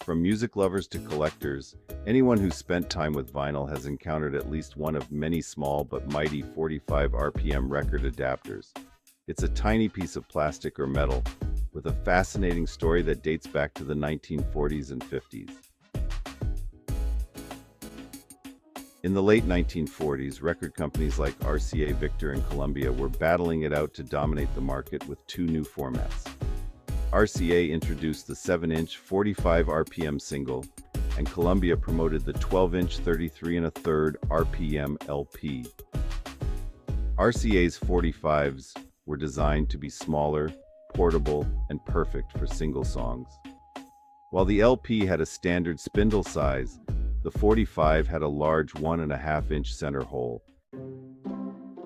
From music lovers to collectors, anyone who's spent time with vinyl has encountered at least one of many small but mighty 45 RPM record adapters. It's a tiny piece of plastic or metal with a fascinating story that dates back to the 1940s and 50s. In the late 1940s, record companies like RCA Victor and Columbia were battling it out to dominate the market with two new formats. RCA introduced the 7-inch 45 RPM single, and Columbia promoted the 12-inch 33 1/3 RPM LP. RCA's 45s were designed to be smaller, portable, and perfect for single songs. While the LP had a standard spindle size, the 45 had a large 1.5-inch center hole.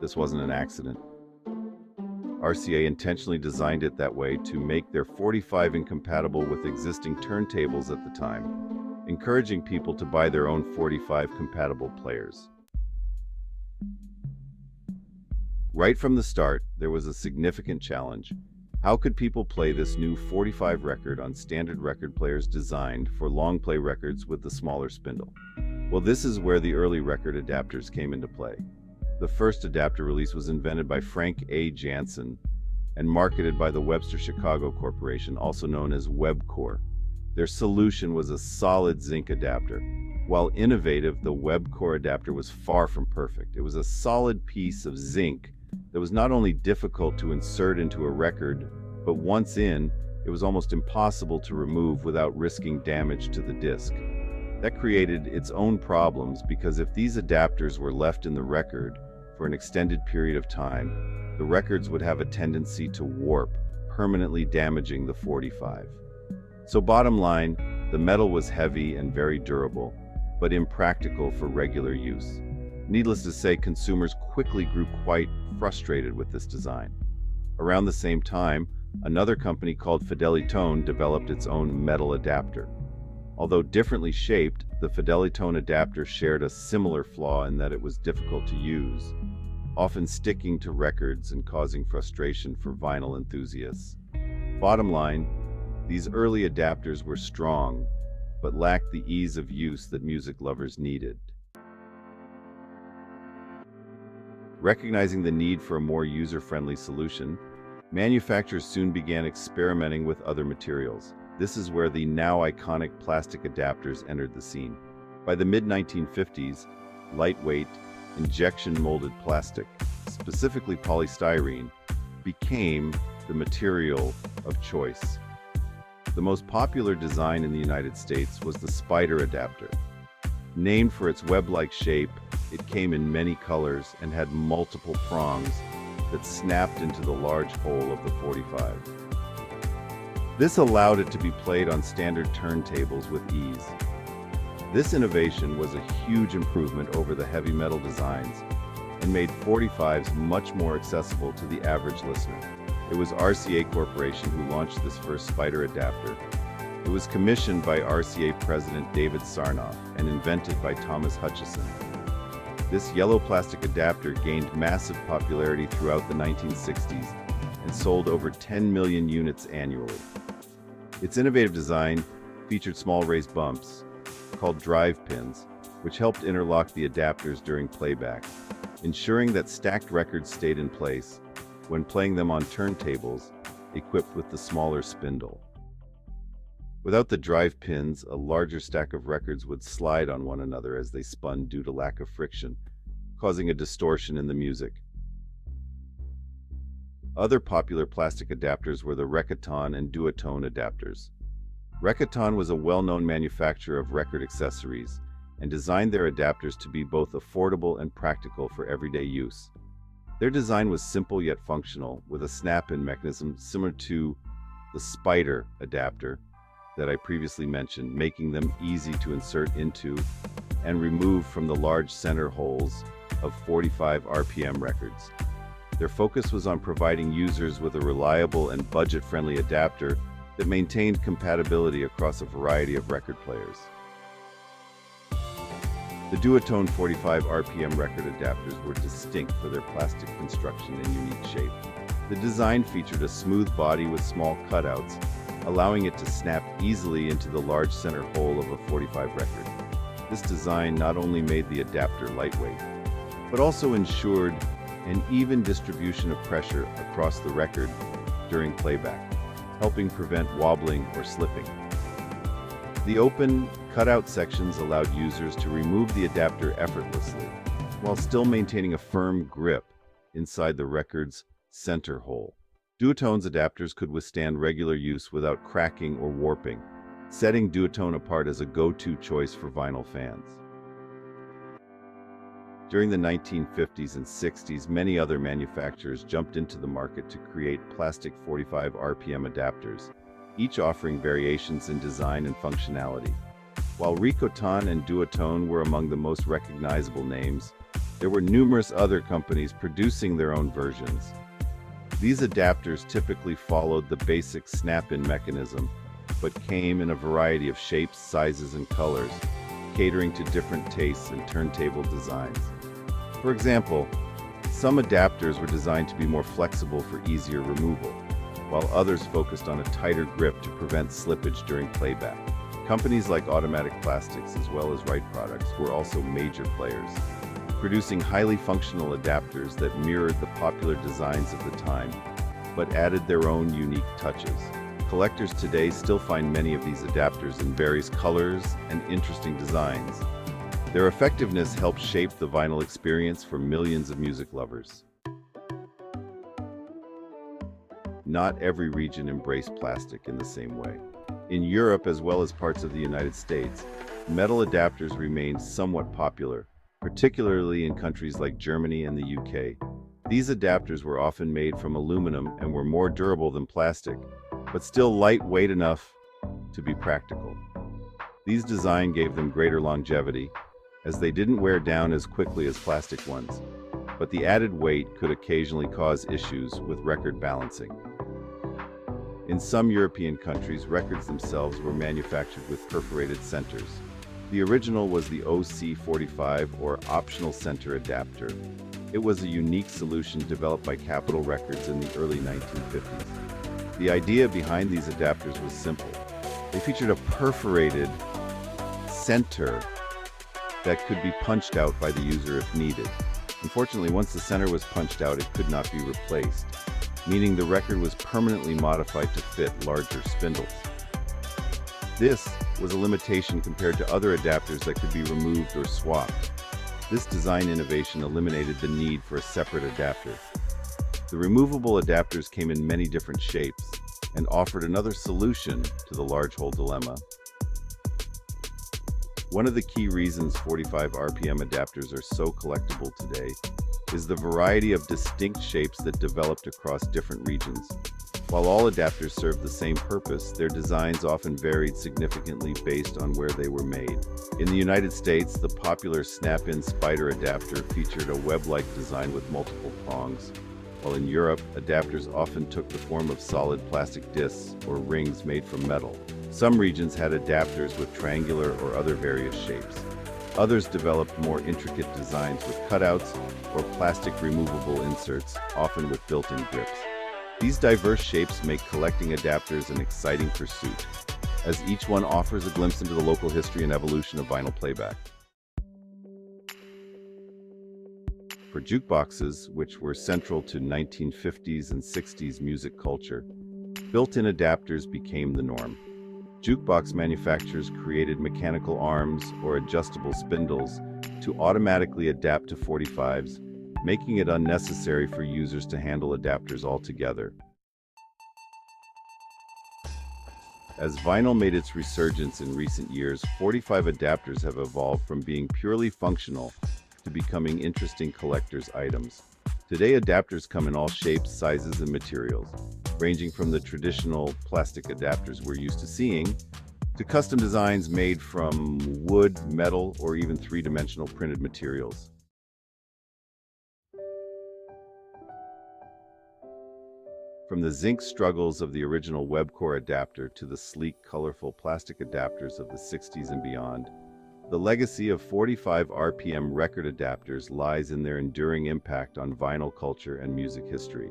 This wasn't an accident. RCA intentionally designed it that way to make their 45 incompatible with existing turntables at the time, encouraging people to buy their own 45 compatible players. Right from the start, there was a significant challenge. How could people play this new 45 record on standard record players designed for long play records with the smaller spindle? Well, this is where the early record adapters came into play. The first adapter release was invented by Frank A. Jansen and marketed by the Webster Chicago Corporation, also known as Webcor. Their solution was a solid zinc adapter. While innovative, the Webcor adapter was far from perfect. It was a solid piece of zinc that was not only difficult to insert into a record, but once in, it was almost impossible to remove without risking damage to the disc. That created its own problems because if these adapters were left in the record for an extended period of time, the records would have a tendency to warp, permanently damaging the 45. So bottom line, the metal was heavy and very durable, but impractical for regular use. Needless to say, consumers quickly grew quite frustrated with this design. Around the same time, another company called Recoton developed its own metal adapter. Although differently shaped, the Recoton adapter shared a similar flaw in that it was difficult to use, often sticking to records and causing frustration for vinyl enthusiasts. Bottom line, these early adapters were strong, but lacked the ease of use that music lovers needed. Recognizing the need for a more user-friendly solution, manufacturers soon began experimenting with other materials. This is where the now iconic plastic adapters entered the scene. By the mid-1950s, lightweight, injection-molded plastic, specifically polystyrene, became the material of choice. The most popular design in the United States was the spider adapter. Named for its web-like shape, it came in many colors and had multiple prongs that snapped into the large hole of the 45. This allowed it to be played on standard turntables with ease. This innovation was a huge improvement over the heavy metal designs and made 45s much more accessible to the average listener. It was RCA Corporation who launched this first spider adapter. It was commissioned by RCA President David Sarnoff and invented by Thomas Hutchison. This yellow plastic adapter gained massive popularity throughout the 1960s and sold over 10 million units annually. Its innovative design featured small raised bumps, called drive pins, which helped interlock the adapters during playback, ensuring that stacked records stayed in place when playing them on turntables equipped with the smaller spindle. Without the drive pins, a larger stack of records would slide on one another as they spun due to lack of friction, causing a distortion in the music. Other popular plastic adapters were the Recoton and Duotone adapters. Recoton was a well-known manufacturer of record accessories and designed their adapters to be both affordable and practical for everyday use. Their design was simple yet functional, with a snap-in mechanism similar to the spider adapter that I previously mentioned, making them easy to insert into and remove from the large center holes of 45 RPM records. Their focus was on providing users with a reliable and budget-friendly adapter that maintained compatibility across a variety of record players. The Duotone 45 RPM record adapters were distinct for their plastic construction and unique shape. The design featured a smooth body with small cutouts allowing it to snap easily into the large center hole of a 45 record. This design not only made the adapter lightweight, but also ensured an even distribution of pressure across the record during playback, helping prevent wobbling or slipping. The open, cutout sections allowed users to remove the adapter effortlessly, while still maintaining a firm grip inside the record's center hole. Duotone's adapters could withstand regular use without cracking or warping, setting Duotone apart as a go-to choice for vinyl fans. During the 1950s and 60s, many other manufacturers jumped into the market to create plastic 45 RPM adapters, each offering variations in design and functionality. While Recoton and Duotone were among the most recognizable names, there were numerous other companies producing their own versions. These adapters typically followed the basic snap-in mechanism, but came in a variety of shapes, sizes, and colors, catering to different tastes and turntable designs. For example, some adapters were designed to be more flexible for easier removal, while others focused on a tighter grip to prevent slippage during playback. Companies like Automatic Plastics as well as Wright Products were also major players, producing highly functional adapters that mirrored the popular designs of the time, but added their own unique touches. Collectors today still find many of these adapters in various colors and interesting designs. Their effectiveness helps shape the vinyl experience for millions of music lovers. Not every region embraced plastic in the same way. In Europe, as well as parts of the United States, metal adapters remained somewhat popular, particularly in countries like Germany and the UK. These adapters were often made from aluminum and were more durable than plastic, but still lightweight enough to be practical. These designs gave them greater longevity, as they didn't wear down as quickly as plastic ones, but the added weight could occasionally cause issues with record balancing. In some European countries, records themselves were manufactured with perforated centers. The original was the OC45 or optional center adapter. It was a unique solution developed by Capitol Records in the early 1950s. The idea behind these adapters was simple. They featured a perforated center that could be punched out by the user if needed. Unfortunately, once the center was punched out, it could not be replaced, meaning the record was permanently modified to fit larger spindles. This was a limitation compared to other adapters that could be removed or swapped. This design innovation eliminated the need for a separate adapter. The removable adapters came in many different shapes and offered another solution to the large hole dilemma. One of the key reasons 45 RPM adapters are so collectible today is the variety of distinct shapes that developed across different regions. While all adapters served the same purpose, their designs often varied significantly based on where they were made. In the United States, the popular snap-in spider adapter featured a web-like design with multiple prongs, while in Europe, adapters often took the form of solid plastic discs or rings made from metal. Some regions had adapters with triangular or other various shapes. Others developed more intricate designs with cutouts or plastic removable inserts, often with built-in grips. These diverse shapes make collecting adapters an exciting pursuit, as each one offers a glimpse into the local history and evolution of vinyl playback. For jukeboxes, which were central to 1950s and 60s music culture, built-in adapters became the norm. Jukebox manufacturers created mechanical arms or adjustable spindles to automatically adapt to 45s, making it unnecessary for users to handle adapters altogether. As vinyl made its resurgence in recent years, 45 adapters have evolved from being purely functional to becoming interesting collector's items. Today, adapters come in all shapes, sizes, and materials, ranging from the traditional plastic adapters we're used to seeing, to custom designs made from wood, metal, or even three-dimensional printed materials. From the zinc struggles of the original Webcore adapter to the sleek, colorful plastic adapters of the 60s and beyond, the legacy of 45 RPM record adapters lies in their enduring impact on vinyl culture and music history.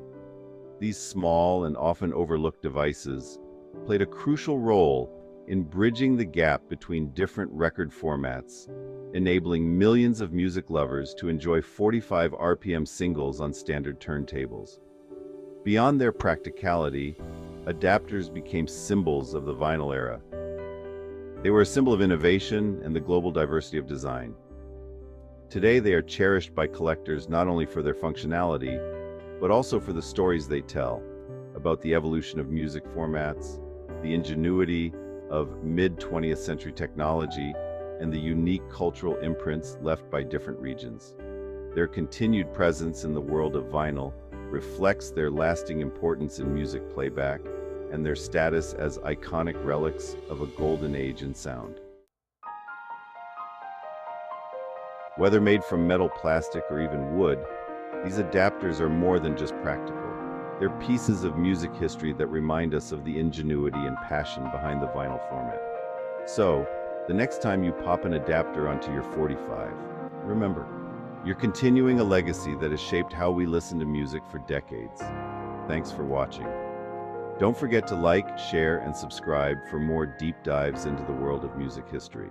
These small and often overlooked devices played a crucial role in bridging the gap between different record formats, enabling millions of music lovers to enjoy 45 RPM singles on standard turntables. Beyond their practicality, adapters became symbols of the vinyl era. They were a symbol of innovation and the global diversity of design. Today, they are cherished by collectors not only for their functionality, but also for the stories they tell about the evolution of music formats, the ingenuity of mid-20th century technology, and the unique cultural imprints left by different regions. Their continued presence in the world of vinyl reflects their lasting importance in music playback and their status as iconic relics of a golden age in sound. Whether made from metal, plastic, or even wood, these adapters are more than just practical. They're pieces of music history that remind us of the ingenuity and passion behind the vinyl format. So, the next time you pop an adapter onto your 45, remember, you're continuing a legacy that has shaped how we listen to music for decades. Thanks for watching. Don't forget to like, share, and subscribe for more deep dives into the world of music history.